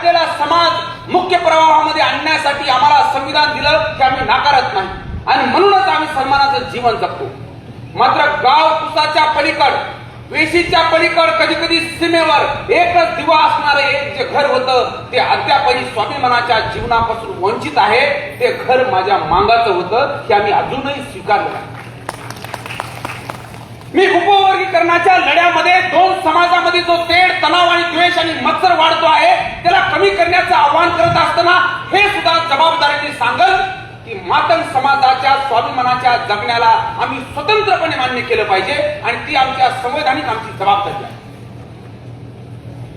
अडकलेला समाज मुख्य प्रवाहामध्ये आणण्यासाठी आम्हाला संविधान दिलं की आम्ही नाकारत नाही आणि म्हणूनच आम्ही सन्मानाचं जीवन जगतो. मात्र गाव कुसाच्या पलीकड, वेशीच्या पलीकड, कधी कधी सीमेवर एकच दिवा असणारे एक जे घर होतं ते अद्यापही स्वाभिमानाच्या जीवनापासून वंचित आहे. ते घर माझ्या मांगाचं होतं हे आम्ही अजूनही स्वीकारलं नाही. मी उपवर्गीकरणाच्या लढ्यामध्ये दोन समाजामध्ये जो तेढ, तणाव आणि द्वेष आणि मत्सर वाढतो आहे त्याला कमी करण्याचं आवाहन करत असताना हे सुद्धा जबाबदारीने सांगल की मातंग समाजाच्या स्वाभिमानाच्या जगण्याला आम्ही स्वतंत्रपणे मान्य केलं पाहिजे आणि ती आमच्या संवैधानिक आमची जबाबदारी आहे.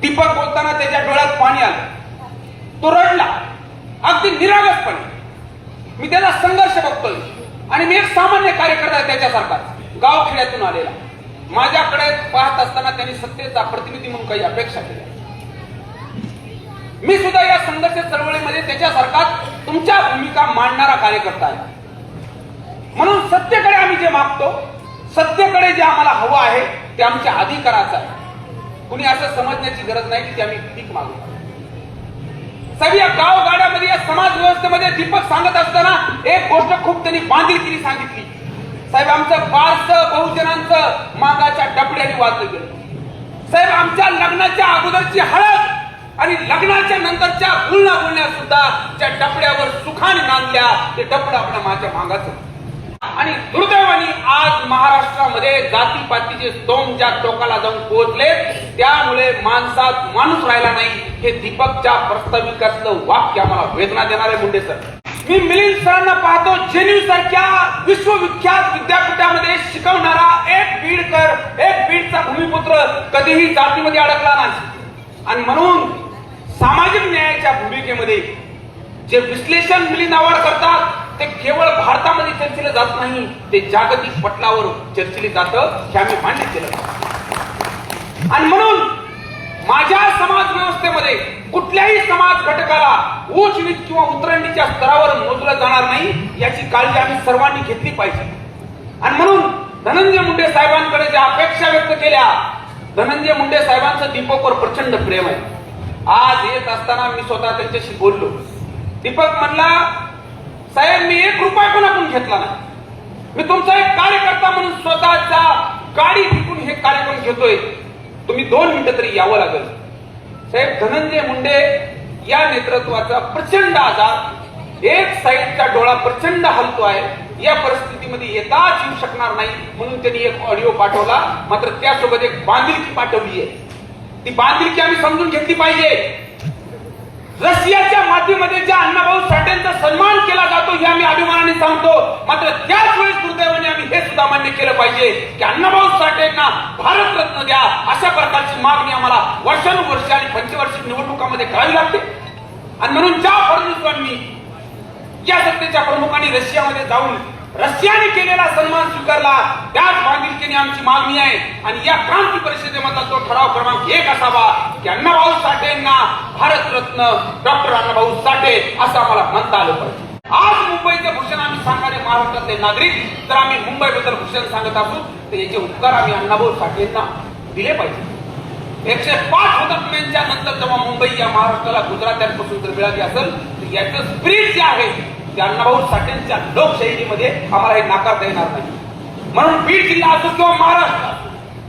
दीपक बोलताना त्याच्या डोळ्यात पाणी आलं, तो रडला अगदी निरागसपणे. मी त्याचा संघर्ष बघतोय आणि मी एक सामान्य कार्यकर्ता आहे त्याच्यासारखा, गावखेड्यातून आलेला. माझ्याकडे पाहत असताना त्यांनी सत्तेचा प्रतिनिधी म्हणून काही अपेक्षा केल्या. मी सुद्धा या संघर्ष चळवळीमध्ये त्याच्यासारखा तुमच्या भूमिका मांडणारा कार्यकर्ता आहे. म्हणून सत्तेकडे आम्ही जे मागतो, सत्तेकडे जे आम्हाला हवं आहे ते आमच्या अधिकाराचं आहे. कुणी असं समजण्याची गरज नाही की ते आम्ही भीक मागू. साहेब, या गावगाड्यामध्ये, या समाज व्यवस्थेमध्ये दीपक सांगत असताना एक गोष्ट खूप त्यांनी बांधिलकीने सांगितली. साहेब, आमचं बारसं बहुजनांचं मागाच्या डबड्याने वाचलं गेलं. साहेब, आमच्या लग्नाच्या अगोदरची हळद आणि लग्नाच्या नंतरच्या गुलण्या सुद्धा ज्या टपड्यावर सुखाने नांदल्या ते टपड आपल्या माझ्या मागाचं. आणि दुर्दैवाने आज महाराष्ट्रामध्ये जातीपातीचे स्तोम ज्या टोकाला जाऊन पोहोचले त्यामुळे माणसात माणूस राहिला नाही. हे दीपकच्या प्रस्ताविकातलं वाक्य आम्हाला वेदना देणारे मुंडे सर. मी मिलिंद सरांना पाहतो, जेन्यू सारख्या विश्वविख्यात विद्यापीठामध्ये शिकवणारा एक बीडकर, एक बीडचा भूमिपुत्र कधीही जातीमध्ये अडकला नाही. आणि म्हणून सामाजिक न्यायाच्या भूमिकेमध्ये जे विश्लेषण मिलिंद आव्हाड करतात ते केवळ भारतामध्ये चर्चिलं जात नाही, ते जागतिक पटलावर चर्चिलं जातं हे आम्ही मान्य केलं. आणि म्हणून माझ्या समाज व्यवस्थेमध्ये कुठल्याही समाज घटकाला उच्च नीच किंवा उतरंडीच्या स्तरावर मोजलं जाणार नाही याची काळजी आम्ही सर्वांनी घेतली पाहिजे. आणि म्हणून धनंजय मुंडे साहेबांकडे ज्या अपेक्षा व्यक्त केल्या, धनंजय मुंडे साहेबांचं दीपकवर प्रचंड प्रेम आहे. आज येत असताना मी स्वतः त्यांच्याशी बोललो. दीपक म्हणला, साहेब, मी 1 रुपया पण आपण घेतला नाही. मी तुमचा एक कार्यकर्ता म्हणून स्वतःचा गाडी विकून हे कार्यक्रम घेतोय. तुम्ही 2 मिनिटं तरी यावं लागेल. साहेब, धनंजय मुंडे या नेतृत्वाचा प्रचंड आजार, एक साईडचा डोळा प्रचंड हलतो आहे. या परिस्थितीमध्ये येताच येऊ शकणार नाही म्हणून त्यांनी एक ऑडिओ पाठवला. मात्र त्यासोबत एक बांधिलकी पाठवली आहे. ती बांधिलकी आम्ही समजून घेतली पाहिजे. रशियाच्या मातीमध्ये ज्या अण्णाभाऊ साठेंचा सन्मान केला जातो हे आम्ही अभिमानाने सांगतो. मात्र त्याच वेळेस दुर्दैवाने आम्ही हे सुद्धा मान्य केलं पाहिजे की अण्णाभाऊ साठेंना भारतरत्न द्या अशा प्रकारची मागणी आम्हाला वर्षानुवर्ष आणि पंचवार्षिक निवडणुकांमध्ये करावी लागते. आणि म्हणून ज्या फडणवीसांनी, या सत्तेच्या प्रमुखांनी रशियामध्ये जाऊन रशियाने केलेला सन्मान स्वीकारला त्याच बांधिलकीने आमची मागणी आहे. आणि या क्रांती परिषदेमधला तो ठराव क्रमांक 1 असावा की अण्णाभाऊ साठेंना भारतरत्न डॉक्टर अण्णाभाऊ साठे असं आम्हाला म्हणता आलं पाहिजे. आज मुंबईचे भूषण आम्ही सांगणारे महाराष्ट्रातले नागरिक जर आम्ही मुंबईबद्दल भूषण सांगत असू तर याचे उत्तर आम्ही अण्णाभाऊ साठेंना दिले पाहिजे. 105 हुतात्म्यांच्या नंतर जेव्हा मुंबई या महाराष्ट्राला गुजरात्यांपासून जर मिळाली असेल तर याचं स्पिरिट जे आहे ते अण्णाभाऊ साठेंच्या लोकशाहीमध्ये आम्हाला हे नाकारता येणार नाही. म्हणून बीड जिल्हा असो किंवा महाराष्ट्र,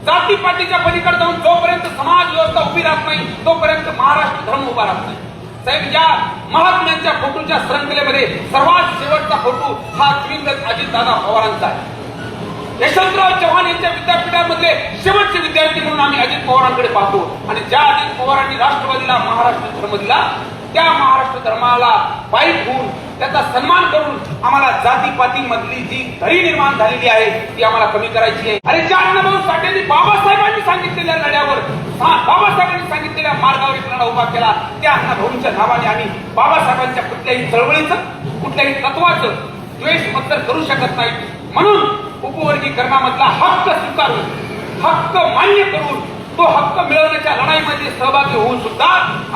जातीपातीच्या पलीकडे जाऊन जोपर्यंत समाज व्यवस्था उभी राहत नाही तोपर्यंत महाराष्ट्र धर्म उभा राहत नाही. साहेब, या महात्म्यांच्या फोटोच्या श्रृंखलेमध्ये सर्वात शेवटचा फोटो हा दिवंगत अजितदादा पवारांचा आहे. यशवंतराव चव्हाण यांच्या विद्यापीठामधले शेवटचे विद्यार्थी म्हणून आम्ही अजित पवारांकडे पाहतो. आणि ज्या अजित पवारांनी राष्ट्रवादीला महाराष्ट्र धर्म दिला त्या महाराष्ट्र धर्माला पायी ठेवून त्याचा सन्मान करून आम्हाला जातीपाती मधली जी दरी निर्माण झालेली आहे ती आम्हाला कमी करायची आहे. आणि ज्या अण्णाभाऊ साठेंनी बाबासाहेबांनी सांगितलेल्या लढ्यावर, बाबासाहेबांनी सांगितलेल्या मार्गावर एक लढा उभा केला, त्या अण्णाभाऊंच्या नावाने आम्ही बाबासाहेबांच्या कुठल्याही चळवळीचं, कुठल्याही तत्वाचं द्वेष मत्सर करू शकत नाही. म्हणून उपवर्गीकरणामधला हक्क स्वीकारून, हक्क मान्य करून तो हक्क मिळवण्याच्या लढाईमध्ये सहभागी होऊन सुद्धा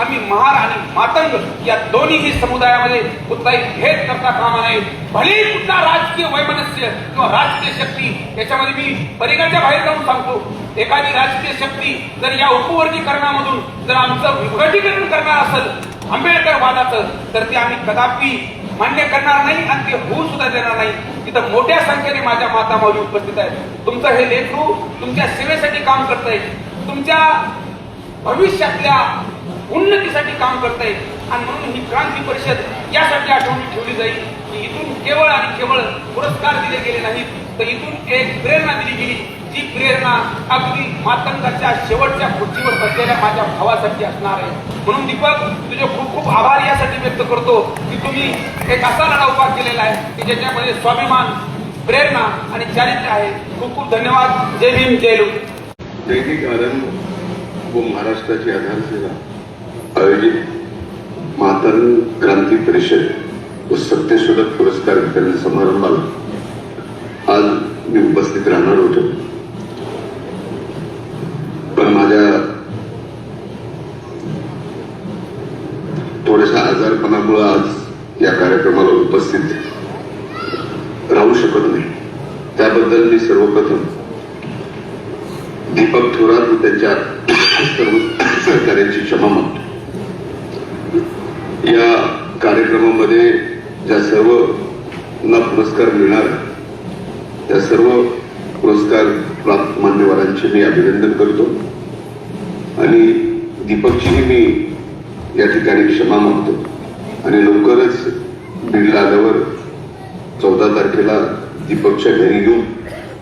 आम्ही महार आणि मातंग या दोन्ही समुदायामध्ये कुठलाही भेद करता कामा नये. भले कुठला राजकीय वैमनस्य किंवा राजकीय शक्ती, याच्यामध्ये मी परिघाच्या बाहेर जाऊन सांगतो, एखादी राजकीय शक्ती जर या उपवर्गीकरणामधून जर आमचं विघटीकरण करणार असेल, आंबेडकर वादाचं, तर ते आम्ही कदापि मान्य करणार नाही आणि ते होऊ सुद्धा देणार नाही. तिथं मोठ्या संख्येने माझ्या माता माऊली उपस्थित आहेत. तुमचं हे लेकरू तुमच्या सेवेसाठी काम करतंय, तुमच्या भविष्यातल्या उन्नतीसाठी काम करतंय आणि म्हणून ही क्रांती परिषद यासाठी आठवणी ठेवली जाईल की इथून केवळ आणि केवळ पुरस्कार दिले गेले नाहीत, तर इथून एक प्रेरणा दिली गेली, जी प्रेरणा अगदी मातंगाच्या शेवटच्या खुर्चीवर बसलेल्या माझ्या भावासाठी असणार आहे. म्हणून दीपक, तुझे खूप खूप आभार यासाठी व्यक्त करतो की तुम्ही एक असा लढा उभा केलेला आहे की ज्याच्यामध्ये स्वाभिमान, प्रेरणा आणि चारित्र्य आहे. खूप खूप धन्यवाद. जय भीम, जय लोक. दैनिक आनंद व महाराष्ट्राची आधारशिला आयोजित मातंग क्रांती परिषद व सत्यशोधक पुरस्कार वितरण समारंभाला आज मी उपस्थित राहणार होतो, पण माझ्या थोड्याशा आजारपणामुळे आज या कार्यक्रमाला उपस्थित राहू शकत नाही. त्याबद्दल मी सर्वप्रथम दीपक थोरात व त्यांच्या सर्व सहकार्यांची क्षमा मागतो. या कार्यक्रमामध्ये ज्या सर्वांना पुरस्कार मिळणार त्या सर्व पुरस्कार प्राप्त मान्यवरांचे मी अभिनंदन करतो आणि दीपकचीही मी या ठिकाणी क्षमा मागतो आणि लवकरच बीडला आल्यावर 14 तारखेला दीपकच्या घरी येऊन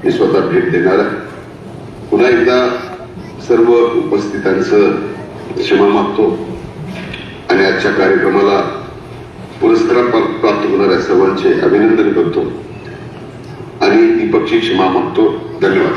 मी स्वतः भेट देणार आहे. पुन्हा एकदा सर्व उपस्थितांचं क्षमा मागतो आणि आजच्या कार्यक्रमाला पुरस्कार प्राप्त होणाऱ्या सर्वांचे अभिनंदन करतो आणि दीपकची क्षमा मागतो. धन्यवाद.